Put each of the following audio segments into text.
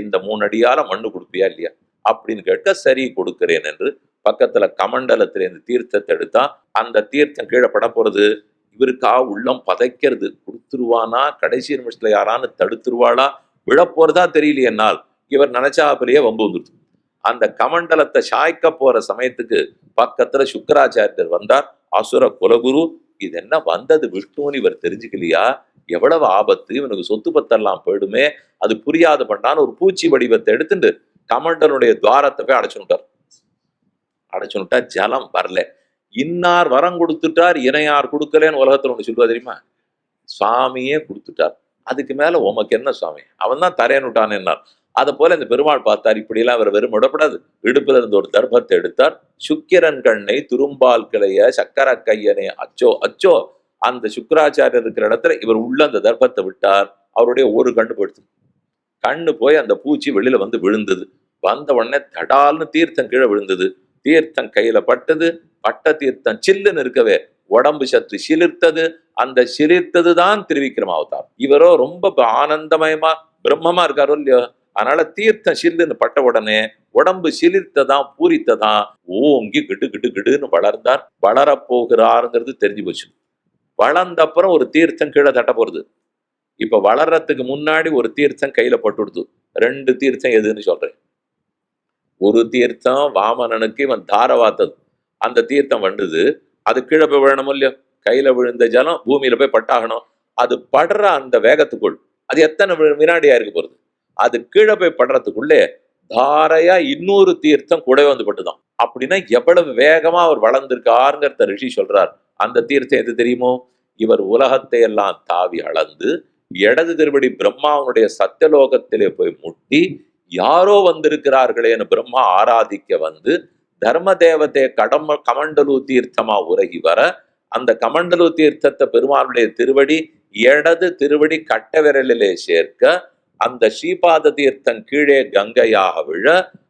இந்த 3 அடியால மண்ணு கொடுப்பியா இல்லையா அப்படின்னு கேட்க, சரி கொடுக்கிறேன் என்று பக்கத்துல கமண்டலத்துல இருந்து தீர்த்தத்தை எடுத்தா அந்த தீர்த்தம் கீழே பட போறது. இவருக்கா உள்ளம் பதைக்கிறது. கொடுத்துருவானா, கடைசி நிமிஷத்துல யாரான்னு தடுத்துருவாளா, விழப்போறதா தெரியலையே என்னால். இவர் நினைச்சாப்பிலேயே வம்பு வந்துருது. அந்த கமண்டலத்தை சாய்க்க போற சமயத்துக்கு பக்கத்துல சுக்கராச்சாரியர் வந்தார். அசுர குலகுரு, இது என்ன வந்தது விஷ்ணுன்னு இவர் தெரிஞ்சுக்கலையா, எவ்வளவு ஆபத்து, இவனுக்கு சொத்து பத்தெல்லாம் போயிடுமே, அது புரியாத பண்ணான்னு ஒரு பூச்சி வடிவத்தை எடுத்துட்டு கமண்டலுடைய துவாரத்தை போய் அடைச்சுட்டார். அடைச்சுட்டா ஜலம் வரல. இன்னார் வரம் கொடுத்துட்டார், இணையார் கொடுக்கலன்னு உலகத்துல ஒண்ணு சொல்லுவா தெரியுமா? சுவாமியே கொடுத்துட்டார், அதுக்கு மேல உமக்கு என்ன சுவாமி, அவன் தான் தரேன்னுட்டான் என்னார். அதை போல இந்த பெருமாள் பார்த்தார், இப்படியெல்லாம் அவர் வெறும் விடப்படாது. இடுப்புல இருந்து ஒரு தர்பத்தை எடுத்தார். சுக்கிரன் கண்ணை துரும்பால் கிளைய சக்கர கையனே அச்சோ அச்சோ. அந்த சுக்கராச்சாரியர் இருக்கிற இடத்துல இவர் உள்ள அந்த தர்பத்தை விட்டார். அவருடைய ஒரு கண்ணு போயிடுது. கண்ணு போய் அந்த பூச்சி வெளியில வந்து விழுந்தது. வந்த உடனே தடால்னு தீர்த்தம் கீழே விழுந்தது. தீர்த்தம் கையில பட்டது. பட்ட தீர்த்தம் சில்லுன்னு இருக்கவே உடம்பு சற்று சிலிர்த்தது. அந்த சிலிர்த்தது தான் திருவிக்ரம அவதாரம். இவரோ ரொம்ப ஆனந்தமயமா பிரம்மமா இருக்காரோ இல்லையோ, அதனால தீர்த்தம் சில்லுன்னு பட்ட உடனே உடம்பு சிலிர்த்ததான் பூரித்ததான் ஓங்கி கிட்டு கிட்டு கிட்டுன்னு வளர்ந்தார். வளரப்போகிறாருங்கிறது தெரிஞ்சு போச்சு. வளர்ந்த அப்புறம் ஒரு தீர்த்தம் கீழே தட்ட போறது. இப்ப வளர்றதுக்கு முன்னாடி ஒரு தீர்த்தம் கையில பட்டுடுது. 2 தீர்த்தம் எதுன்னு சொல்றேன். ஒரு தீர்த்தம் வாமனனுக்கு இவன் தாரவாத்தது. அந்த தீர்த்தம் வந்தது, அது கீழே போய் விழணும் இல்லையோ. கையில விழுந்த ஜலம் பூமியில போய் பட்டாகணும். அது படுற அந்த வேகத்துக்குள் அது எத்தனை வினாடியா இருக்க போறது. அது கீழே போய் படுறதுக்குள்ளே தாரையா இன்னொரு தீர்த்தம் கூட வந்து பட்டுதான். அப்படின்னா எவ்வளவு வேகமா அவர் வளர்ந்திருக்காருங்கிறத ரிஷி சொல்றார். அந்த தீர்த்தம் எது தெரியுமோ? இவர் உலகத்தை எல்லாம் தாவி அளந்து இடது திருவடி பிரம்மாவனுடைய சத்தியலோகத்திலே போய் முட்டி, யாரோ வந்திருக்கிறார்களேன்னு பிரம்மா ஆராதிக்க வந்து தர்ம தேவத்தை கமண்டலு தீர்த்தமா உருகி வர, அந்த கமண்டலு தீர்த்தத்தை பெருமானுடைய திருவடி இடது திருவடி கட்ட விரலிலே சேர்க்க, அந்த ஸ்ரீபாத தீர்த்தம் கீழே கங்கையாக விழ,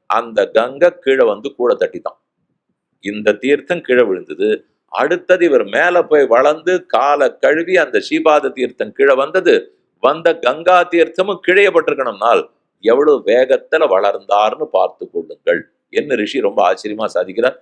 அந்த கங்கை கீழே வந்து கூட தட்டிதான். இந்த தீர்த்தம் கீழே விழுந்தது. அடுத்தது இவர் மேல போய் வளர்ந்து காலை கழுவி அந்த ஸ்ரீபாத தீர்த்தம் கீழே வந்தது. வந்த கங்கா தீர்த்தமும் கிழையப்பட்டிருக்கணும்னால் எவ்வளவு வேகத்துல வளர்ந்தார்னு பார்த்து கொள்ளுங்கள் என்ன ரிஷி ரொம்ப ஆச்சரியமா சாதிக்கிறார்.